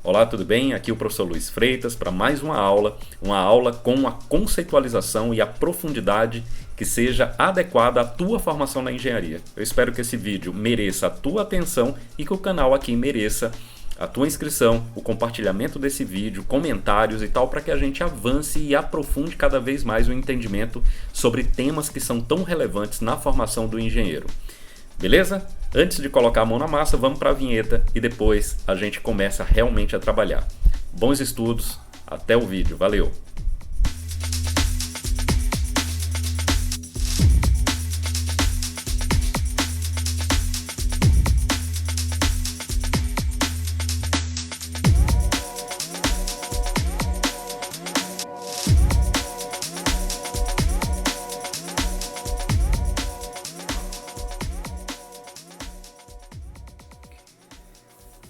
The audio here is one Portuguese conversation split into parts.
Olá, tudo bem? Aqui é o professor Luiz Freitas para mais uma aula com a conceitualização e a profundidade que seja adequada à tua formação na engenharia. Eu espero que esse vídeo mereça a tua atenção e que o canal aqui mereça a tua inscrição, o compartilhamento desse vídeo, comentários e tal, para que a gente avance e aprofunde cada vez mais o entendimento sobre temas que são tão relevantes na formação do engenheiro. Beleza? Antes de colocar a mão na massa, vamos para a vinheta e depois a gente começa realmente a trabalhar. Bons estudos, até o vídeo, valeu!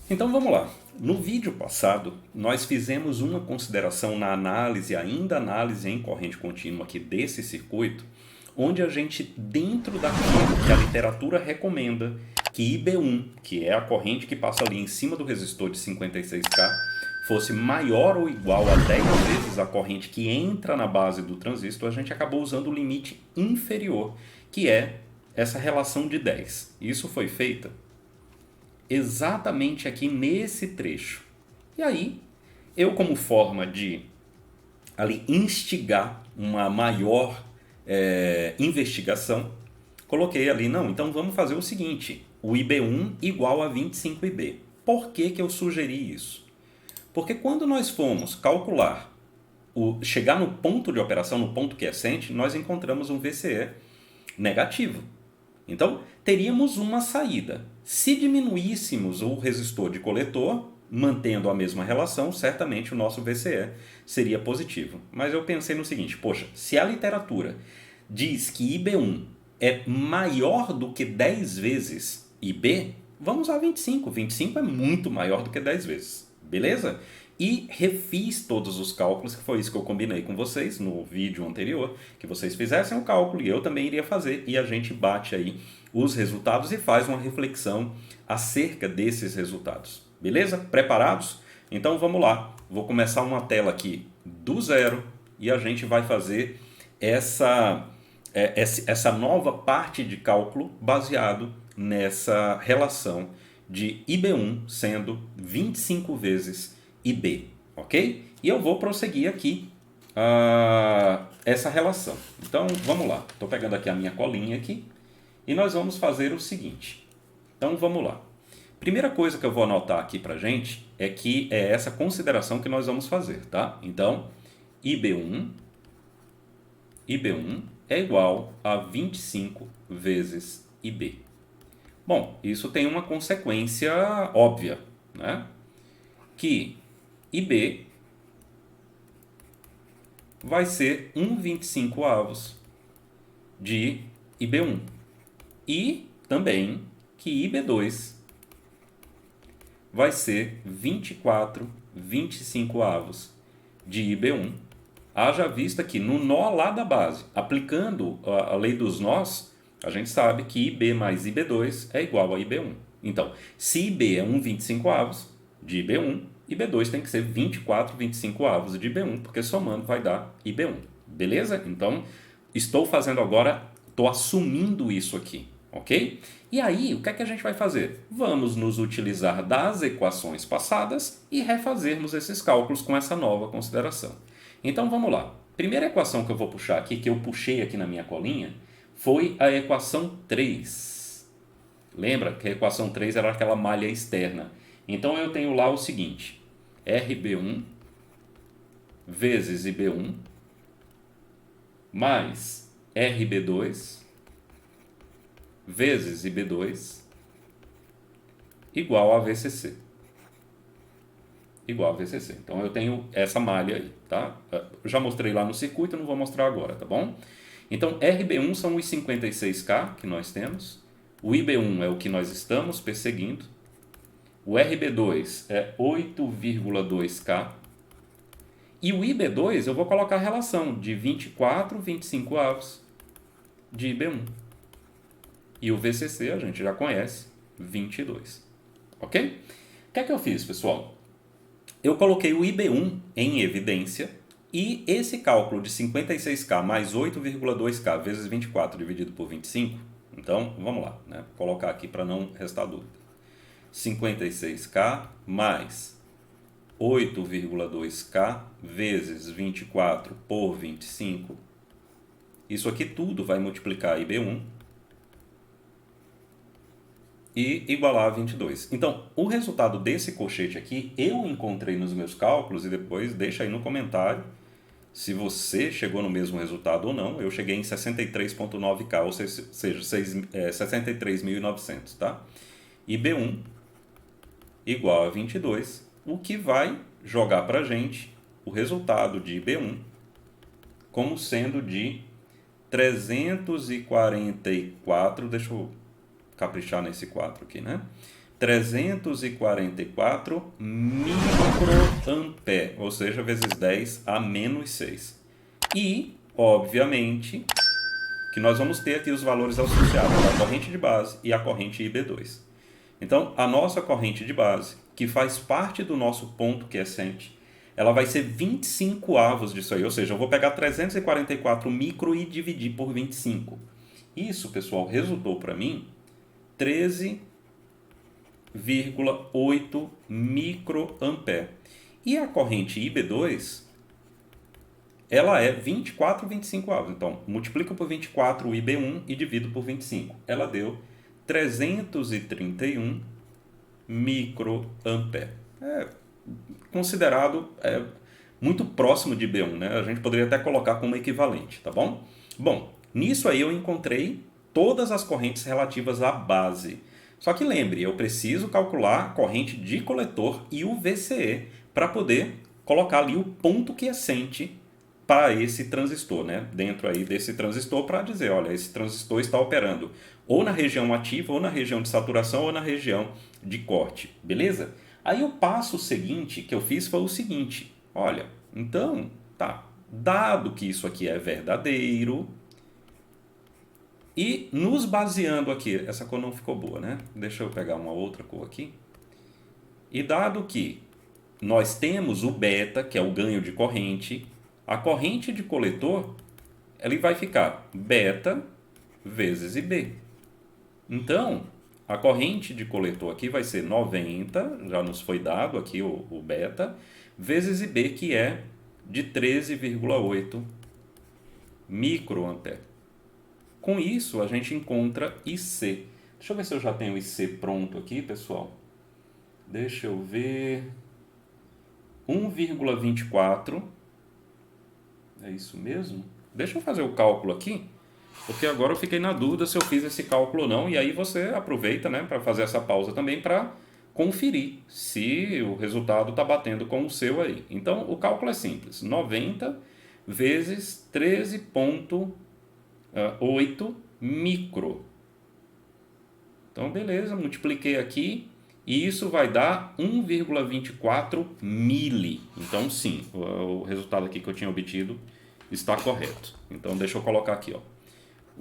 Então vamos lá. No vídeo passado, nós fizemos uma consideração na análise, ainda análise em corrente contínua aqui desse circuito, onde a gente, dentro daquilo que a literatura recomenda, que IB1, que é a corrente que passa ali em cima do resistor de 56K, fosse maior ou igual a 10 vezes a corrente que entra na base do transistor, a gente acabou usando o limite inferior, que é essa relação de 10. Isso foi feito exatamente aqui nesse trecho. E aí, eu como forma de ali instigar uma maior investigação, coloquei ali, não, então vamos fazer o seguinte, o IB1 igual a 25IB. Por que que eu sugeri isso? Porque quando nós fomos calcular, chegar no ponto de operação, no ponto quiescente, nós encontramos um VCE negativo. Então, teríamos uma saída. Se diminuíssemos o resistor de coletor, mantendo a mesma relação, certamente o nosso VCE seria positivo. Mas eu pensei no seguinte, poxa, se a literatura diz que IB1 é maior do que 10 vezes IB, vamos usar 25. 25 é muito maior do que 10 vezes, beleza? E refiz todos os cálculos, que foi isso que eu combinei com vocês no vídeo anterior, que vocês fizessem o cálculo e eu também iria fazer, e a gente bate aí os resultados e faz uma reflexão acerca desses resultados. Beleza? Preparados? Então vamos lá. Vou começar uma tela aqui do zero e a gente vai fazer essa nova parte de cálculo baseado nessa relação de IB1 sendo 25 vezes IB, ok? E eu vou prosseguir aqui essa relação. Então, vamos lá. Estou pegando aqui a minha colinha aqui e nós vamos fazer o seguinte. Então, vamos lá. Primeira coisa que eu vou anotar aqui para gente é que é essa consideração que nós vamos fazer, tá? Então, IB1 é igual a 25 vezes IB. Bom, isso tem uma consequência óbvia, né? Que IB vai ser 1/25 de IB1. E também que IB2 vai ser 24/25 de IB1. Haja vista que no nó lá da base, aplicando a lei dos nós, a gente sabe que IB mais IB2 é igual a IB1. Então, se IB é 1/25 de IB1, IB2 tem que ser 24/25 de IB1, porque somando vai dar IB1. Beleza? Então, estou fazendo agora, estou assumindo isso aqui, ok? E aí, o que é que a gente vai fazer? Vamos nos utilizar das equações passadas e refazermos esses cálculos com essa nova consideração. Então, vamos lá. Primeira equação que eu vou puxar aqui, que eu puxei aqui na minha colinha, foi a equação 3. Lembra que a equação 3 era aquela malha externa. Então, eu tenho lá o seguinte, RB1 vezes IB1 mais RB2 vezes IB2 igual a VCC. Igual a VCC. Então, eu tenho essa malha aí, tá? Eu já mostrei lá no circuito, não vou mostrar agora, tá bom? Então, RB1 são os 56K que nós temos. O IB1 é o que nós estamos perseguindo. O RB2 é 8,2K. E o IB2 eu vou colocar a relação de 24/25 de IB1. E o VCC a gente já conhece, 22. Ok? O que é que eu fiz, pessoal? eu coloquei o IB1 em evidência e esse cálculo de 56K mais 8,2K vezes 24 dividido por 25, então vamos lá, né? Vou colocar aqui para não restar dúvida. 56K mais 8,2K vezes 24 por 25. Isso aqui tudo vai multiplicar IB1 e igualar a 22. Então, o resultado desse colchete aqui, eu encontrei nos meus cálculos e depois deixa aí no comentário se você chegou no mesmo resultado ou não. Eu cheguei em 63,9K, ou seja, 63.900, tá? IB1 igual a 22, o que vai jogar para a gente o resultado de IB1 como sendo de 344, deixa eu caprichar nesse 4 aqui, né? 344 microampere, ou seja, vezes 10 a menos 6. E, obviamente, que nós vamos ter aqui os valores associados à corrente de base e à corrente IB2. Então, a nossa corrente de base, que faz parte do nosso ponto quiescente, ela vai ser 25 avos disso aí, ou seja, eu vou pegar 344 micro e dividir por 25. Isso, pessoal, resultou para mim 13,8 microampere. E a corrente IB2, ela é 24, 25 avos. Então, multiplica por 24 o IB1 e divido por 25. Ela deu 331 microampere. É considerado muito próximo de IB1, né? A gente poderia até colocar como equivalente, tá bom? Bom, nisso aí eu encontrei todas as correntes relativas à base. Só que lembre, eu preciso calcular a corrente de coletor e o VCE para poder colocar ali o ponto quiescente para esse transistor, né? Dentro aí desse transistor para dizer, olha, esse transistor está operando ou na região ativa, ou na região de saturação, ou na região de corte, beleza? Aí o passo seguinte que eu fiz foi o seguinte, olha, então, tá, dado que isso aqui é verdadeiro, e nos baseando aqui, essa cor não ficou boa, né? Deixa eu pegar uma outra cor aqui. E dado que nós temos o beta, que é o ganho de corrente, a corrente de coletor, ele vai ficar beta vezes IB. Então, a corrente de coletor aqui vai ser 90, já nos foi dado aqui o beta, vezes IB, que é de 13,8 microampere. Com isso, a gente encontra IC. Deixa eu ver se eu já tenho IC pronto aqui, pessoal. Deixa eu ver. 1,24. É isso mesmo? Deixa eu fazer o cálculo aqui, porque agora eu fiquei na dúvida se eu fiz esse cálculo ou não. E aí você aproveita, né, para fazer essa pausa também para conferir se o resultado está batendo com o seu aí. Então, o cálculo é simples. 90 vezes 13,8 micro. Então, beleza, multipliquei aqui e isso vai dar 1,24 mili. Então, sim, o resultado aqui que eu tinha obtido está correto. Então, deixa eu colocar aqui, ó,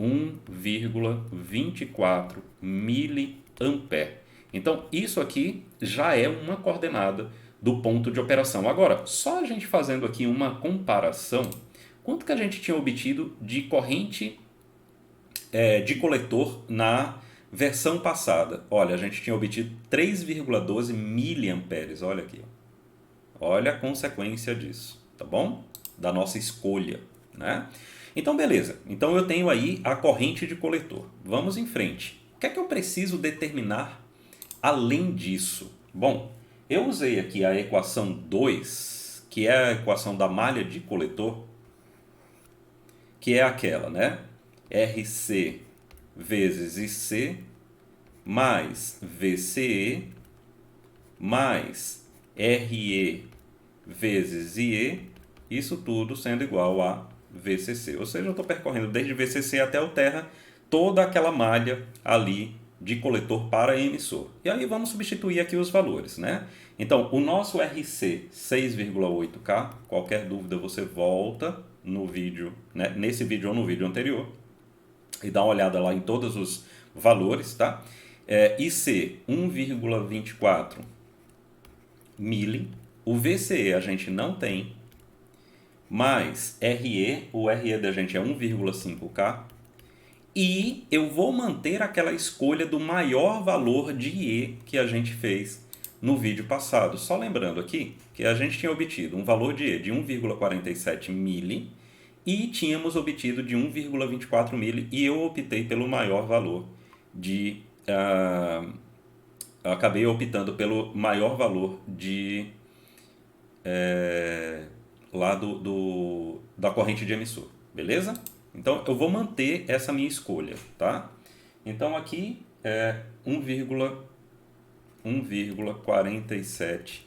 1,24 miliampere. Então, isso aqui já é uma coordenada do ponto de operação. Agora, só a gente fazendo aqui uma comparação, quanto que a gente tinha obtido de corrente de coletor na versão passada? Olha, a gente tinha obtido 3,12 miliamperes. Olha aqui. Olha a consequência disso, tá bom? Da nossa escolha, né? Então, beleza. Então, eu tenho aí a corrente de coletor. Vamos em frente. O que é que eu preciso determinar além disso? Bom, eu usei aqui a equação 2, que é a equação da malha de coletor, que é aquela, né? RC vezes IC mais VCE mais RE vezes IE, isso tudo sendo igual a VCC. Ou seja, eu estou percorrendo desde VCC até o terra toda aquela malha ali de coletor para emissor. E aí vamos substituir aqui os valores, né? Então, o nosso RC 6,8K, qualquer dúvida você volta no vídeo, né? Nesse vídeo ou no vídeo anterior, e dá uma olhada lá em todos os valores, tá? IC 1,24 mili, O VCE a gente não tem, mais RE, o RE da gente é 1,5K, e eu vou manter aquela escolha do maior valor de E que a gente fez no vídeo passado. Só lembrando aqui que a gente tinha obtido um valor de E de 1,47 mili e tínhamos obtido de 1,24 mili, e eu optei pelo maior valor de... acabei optando pelo maior valor de... lá da corrente de emissor, beleza? Então eu vou manter essa minha escolha, tá? Então aqui é 1,47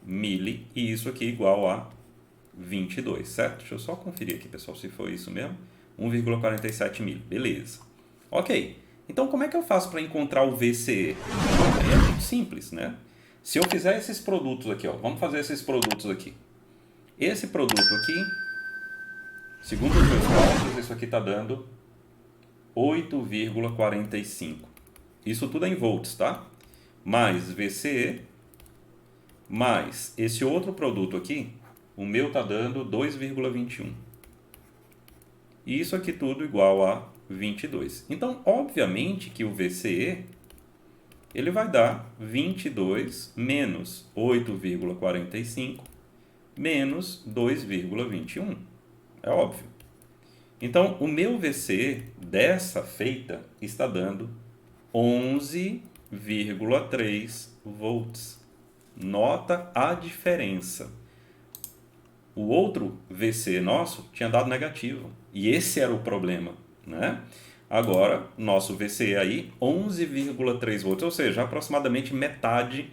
mili e isso aqui igual a 22, certo? Deixa eu só conferir aqui, pessoal, se foi isso mesmo. 1,47 mili, beleza. Ok, então como é que eu faço para encontrar o VCE? É muito simples, né? Se eu fizer esses produtos aqui, ó, vamos fazer esses produtos aqui. Esse produto aqui, segundo os meus cálculos, isso aqui está dando 8,45. Isso tudo é em volts, tá? Mais VCE, mais esse outro produto aqui, o meu está dando 2,21. E isso aqui tudo igual a 22. Então, obviamente que o VCE ele vai dar 22 menos 8,45 menos 2,21. É óbvio. Então, o meu VCE dessa feita está dando 11,3 volts. Nota a diferença. O outro VCE nosso tinha dado negativo. E esse era o problema, né? Agora, nosso VCE aí, 11,3 volts, ou seja, aproximadamente metade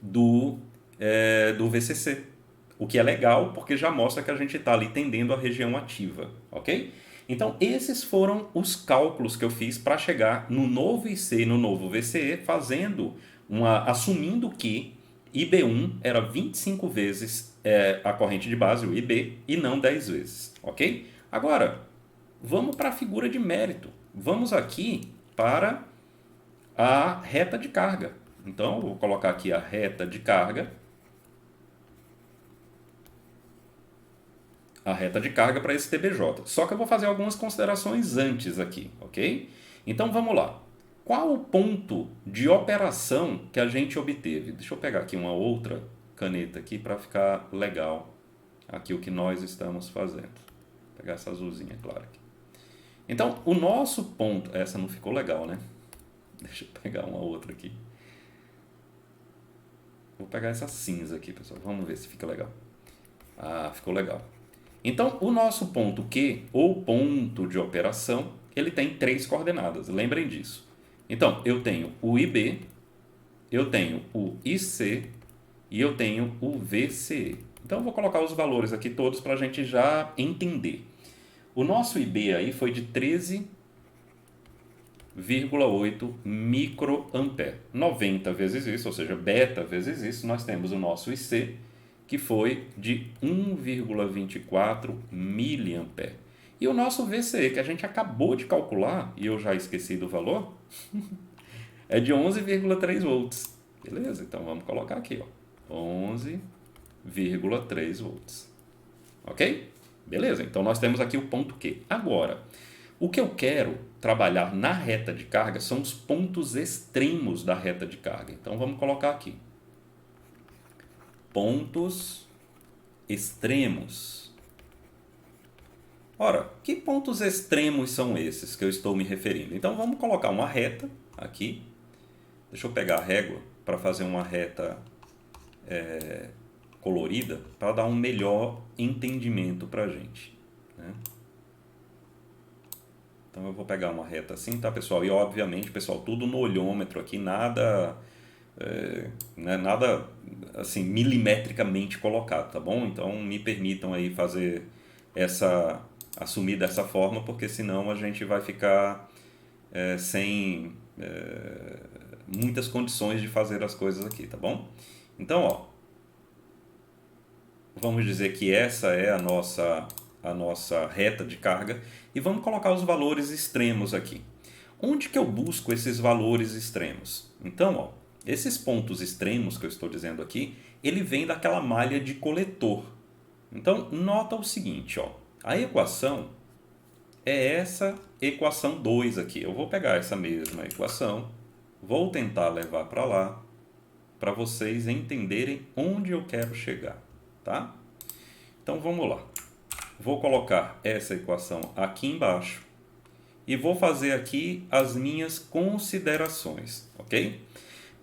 do VCC. O que é legal, porque já mostra que a gente está ali tendendo a região ativa, ok? Então, esses foram os cálculos que eu fiz para chegar no novo IC e no novo VCE, assumindo que IB1 era 25 vezes a corrente de base, o IB, e não 10 vezes, ok? Agora, vamos para a figura de mérito. Vamos aqui para a reta de carga. Então, eu vou colocar aqui a reta de carga. A reta de carga para esse TBJ. Só que eu vou fazer algumas considerações antes aqui, ok? Então, vamos lá. Qual o ponto de operação que a gente obteve? Deixa eu pegar aqui uma outra caneta aqui para ficar legal aqui o que nós estamos fazendo. Vou pegar essa azulzinha, claro. Aqui. Então, o nosso ponto... Essa não ficou legal, né? Deixa eu pegar uma outra aqui. Vou pegar essa cinza aqui, pessoal. Vamos ver se fica legal. Ah, ficou legal. Então, o nosso ponto Q, ou ponto de operação, ele tem 3 coordenadas. Lembrem disso. Então, eu tenho o IB, eu tenho o IC e eu tenho o VCE. Então, eu vou colocar os valores aqui todos para a gente já entender. O nosso IB aí foi de 13,8 microampere. 90 vezes isso, ou seja, beta vezes isso, nós temos o nosso IC, que foi de 1,24 miliampere. E o nosso VCE, que a gente acabou de calcular, e eu já esqueci do valor, é de 11,3 volts. Beleza? Então vamos colocar aqui, ó, 11,3 volts. Ok? Beleza? Então nós temos aqui o ponto Q. Agora, o que eu quero trabalhar na reta de carga são os pontos extremos da reta de carga. Então vamos colocar aqui. Pontos extremos. Ora, que pontos extremos são esses que eu estou me referindo? Então vamos colocar uma reta aqui. Deixa eu pegar a régua para fazer uma reta colorida para dar um melhor entendimento para a gente, né? Então eu vou pegar uma reta assim, tá, pessoal? E obviamente, pessoal, tudo no olhômetro aqui, nada nada assim milimetricamente colocado, tá bom? Então me permitam aí assumir dessa forma, porque senão a gente vai ficar sem muitas condições de fazer as coisas aqui, tá bom? Então, ó, vamos dizer que essa é a nossa reta de carga e vamos colocar os valores extremos aqui. Onde que eu busco esses valores extremos? Então, ó, esses pontos extremos que eu estou dizendo aqui, ele vem daquela malha de coletor. Então, nota o seguinte, ó, a equação é essa equação 2 aqui. Eu vou pegar essa mesma equação, vou tentar levar para lá, para vocês entenderem onde eu quero chegar, tá? Então, vamos lá. Vou colocar essa equação aqui embaixo e vou fazer aqui as minhas considerações, ok?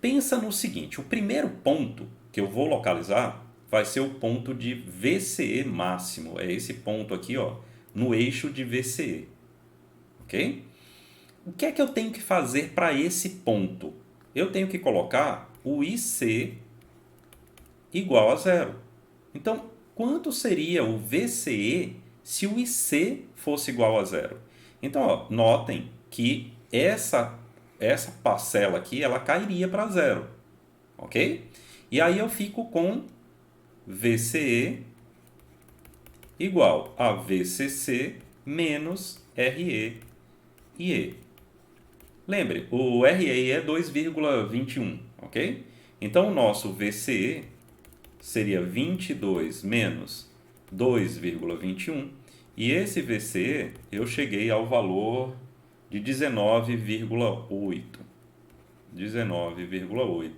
Pensa no seguinte, o primeiro ponto que eu vou localizar vai ser o ponto de VCE máximo. É esse ponto aqui, ó, no eixo de VCE, ok? O que é que eu tenho que fazer para esse ponto? Eu tenho que colocar o IC igual a zero. Então, quanto seria o VCE se o IC fosse igual a zero? Então, ó, notem que essa parcela aqui ela cairia para zero, ok? E aí eu fico com VCE igual a VCC menos RE e E. Lembre, o RE é 2,21, ok? Então o nosso VCE seria 22 menos 2,21 e esse VCE eu cheguei ao valor de 19,8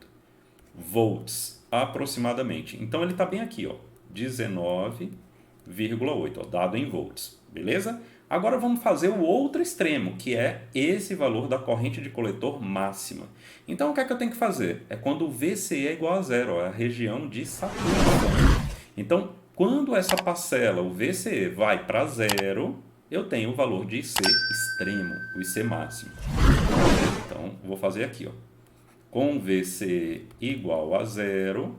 volts aproximadamente. Então ele está bem aqui, ó, 19,8, ó, dado em volts, beleza? Agora vamos fazer o outro extremo, que é esse valor da corrente de coletor máxima. Então o que é que eu tenho que fazer? É quando o VCE é igual a zero, ó, é a região de saturação. Então, quando essa parcela, o VCE, vai para zero, eu tenho o valor de IC extremo, o IC máximo. Então, vou fazer aqui, ó. Com VCE igual a zero,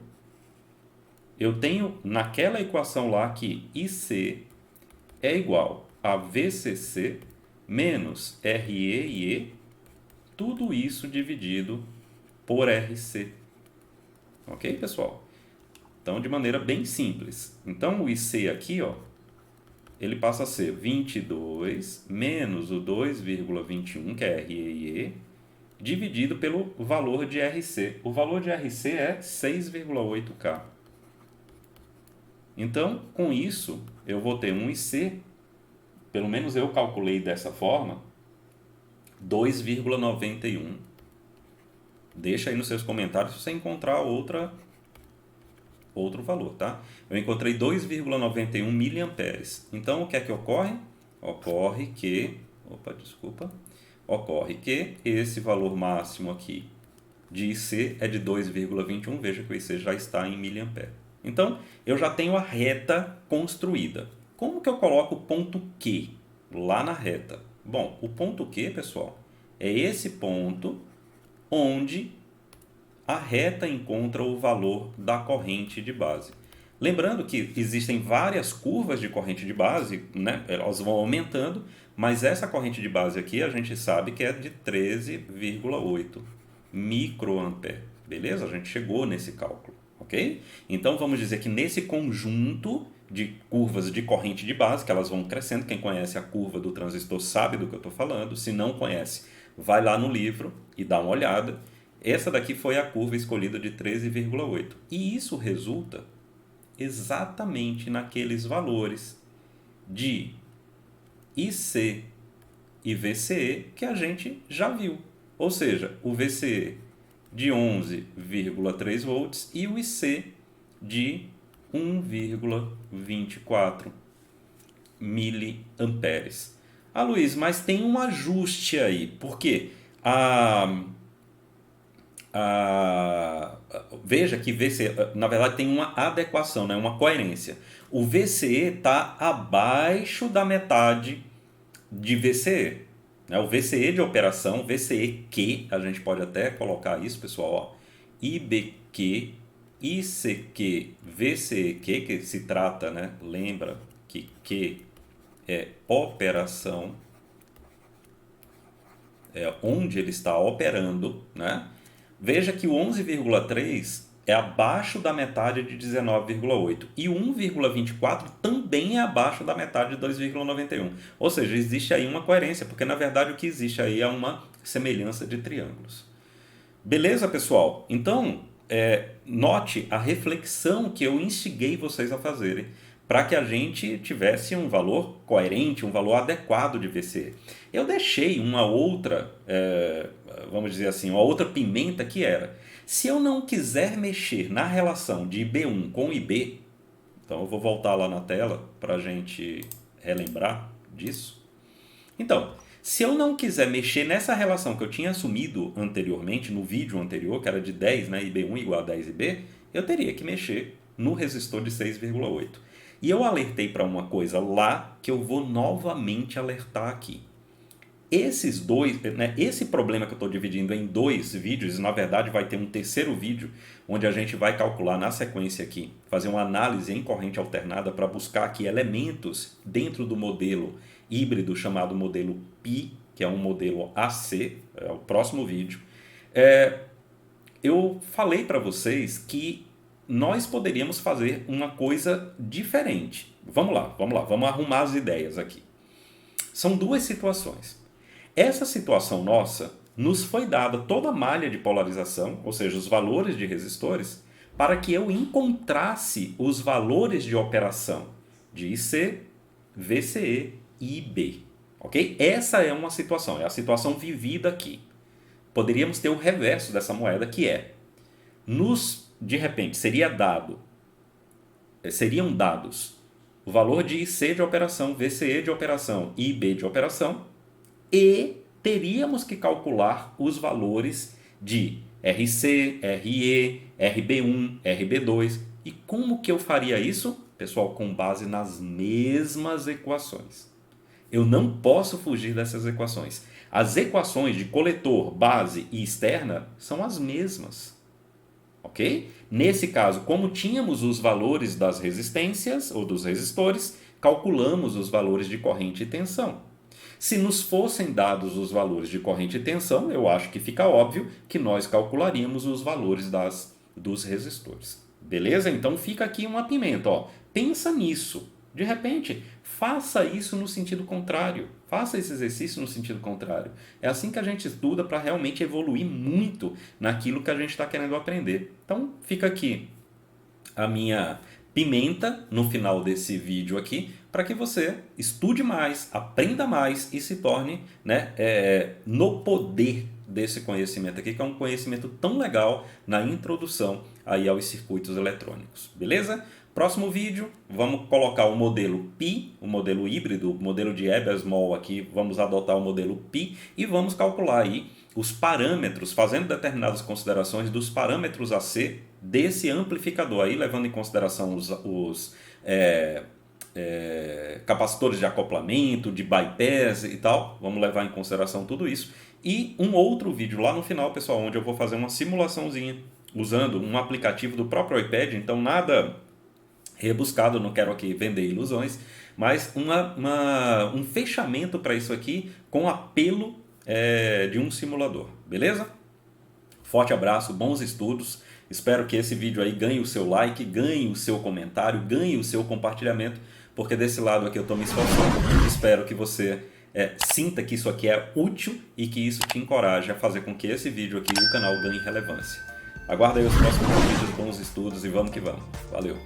eu tenho naquela equação lá que IC é igual a VCC menos RE e E, tudo isso dividido por RC. Ok, pessoal? Então, de maneira bem simples. Então, o IC aqui, ó, ele passa a ser 22 menos o 2,21, que é RE e E, dividido pelo valor de RC. O valor de RC é 6,8K. Então, com isso, eu vou ter um IC, pelo menos eu calculei dessa forma, 2,91. Deixa aí nos seus comentários se você encontrar outro valor, tá? Eu encontrei 2,91 miliamperes. Então, o que é que ocorre? Ocorre que esse valor máximo aqui de IC é de 2,21. Veja que o IC já está em miliampere. Então, eu já tenho a reta construída. Como que eu coloco o ponto Q lá na reta? Bom, o ponto Q, pessoal, é esse ponto onde a reta encontra o valor da corrente de base. Lembrando que existem várias curvas de corrente de base, né? Elas vão aumentando, mas essa corrente de base aqui a gente sabe que é de 13,8 microampere. Beleza? A gente chegou nesse cálculo, ok? Então vamos dizer que nesse conjunto de curvas de corrente de base, que elas vão crescendo, quem conhece a curva do transistor sabe do que eu estou falando, se não conhece, vai lá no livro e dá uma olhada. Essa daqui foi a curva escolhida de 13,8. E isso resulta exatamente naqueles valores de IC e VCE que a gente já viu. Ou seja, o VCE de 11,3 volts e o IC de 1,24 miliamperes. Ah, Luiz, mas tem um ajuste aí. Por quê? Veja que VCE, na verdade, tem uma adequação, né? Uma coerência. O VCE está abaixo da metade de VCE. Né? O VCE de operação, VCEQ, a gente pode até colocar isso, pessoal. Ó, IBQ, ICQ, VCEQ, que se trata, né? Lembra que Q é operação, é onde ele está operando, né? Veja que o 11,3 é abaixo da metade de 19,8 e o 1,24 também é abaixo da metade de 2,91. Ou seja, existe aí uma coerência, porque na verdade o que existe aí é uma semelhança de triângulos. Beleza, pessoal? Então, note a reflexão que eu instiguei vocês a fazerem para que a gente tivesse um valor coerente, um valor adequado de VCE. Eu deixei uma outra, vamos dizer assim, uma outra pimenta que era, se eu não quiser mexer na relação de IB1 com IB, então eu vou voltar lá na tela para a gente relembrar disso. Então, se eu não quiser mexer nessa relação que eu tinha assumido anteriormente, no vídeo anterior, que era de 10, né, IB1 igual a 10 IB, eu teria que mexer no resistor de 6,8. E eu alertei para uma coisa lá que eu vou novamente alertar aqui. Esses dois, né, esse problema que eu estou dividindo em dois vídeos, na verdade vai ter um terceiro vídeo, onde a gente vai calcular na sequência aqui, fazer uma análise em corrente alternada para buscar aqui elementos dentro do modelo híbrido chamado modelo Pi, que é um modelo AC, é o próximo vídeo. Eu falei para vocês que nós poderíamos fazer uma coisa diferente. Vamos lá, vamos arrumar as ideias aqui. São duas situações. Essa situação nossa nos foi dada toda a malha de polarização, ou seja, os valores de resistores, para que eu encontrasse os valores de operação de IC, VCE e IB. Ok? Essa é uma situação, é a situação vivida aqui. Poderíamos ter o reverso dessa moeda, que é, de repente, seriam dados o valor de IC de operação, VCE de operação e IB de operação, e teríamos que calcular os valores de RC, RE, RB1, RB2. E como que eu faria isso? Pessoal, com base nas mesmas equações. Eu não posso fugir dessas equações. As equações de coletor, base e externa são as mesmas. Ok? Nesse caso, como tínhamos os valores das resistências ou dos resistores, calculamos os valores de corrente e tensão. Se nos fossem dados os valores de corrente e tensão, eu acho que fica óbvio que nós calcularíamos os valores dos resistores. Beleza? Então fica aqui uma pimenta. Ó. Pensa nisso. De repente, faça isso no sentido contrário. Faça esse exercício no sentido contrário. É assim que a gente estuda para realmente evoluir muito naquilo que a gente está querendo aprender. Então fica aqui a minha pimenta no final desse vídeo aqui, para que você estude mais, aprenda mais e se torne, né, no poder desse conhecimento aqui, que é um conhecimento tão legal na introdução aí aos circuitos eletrônicos. Beleza? Próximo vídeo, vamos colocar o modelo Pi, o modelo híbrido, o modelo de Ebers-Moll aqui, vamos adotar o modelo Pi e vamos calcular aí os parâmetros, fazendo determinadas considerações dos parâmetros AC desse amplificador aí, levando em consideração os capacitores de acoplamento, de bypass e tal. Vamos levar em consideração tudo isso. E um outro vídeo lá no final, pessoal, onde eu vou fazer uma simulaçãozinha usando um aplicativo do próprio iPad, então nada rebuscado, não quero aqui vender ilusões, mas um fechamento para isso aqui com apelo de um simulador, beleza? Forte abraço, bons estudos, espero que esse vídeo aí ganhe o seu like, ganhe o seu comentário, ganhe o seu compartilhamento, porque desse lado aqui eu estou me esforçando, espero que você sinta que isso aqui é útil e que isso te encoraje a fazer com que esse vídeo aqui do canal ganhe relevância. Aguarda aí os próximos vídeos, bons estudos e vamos que vamos. Valeu!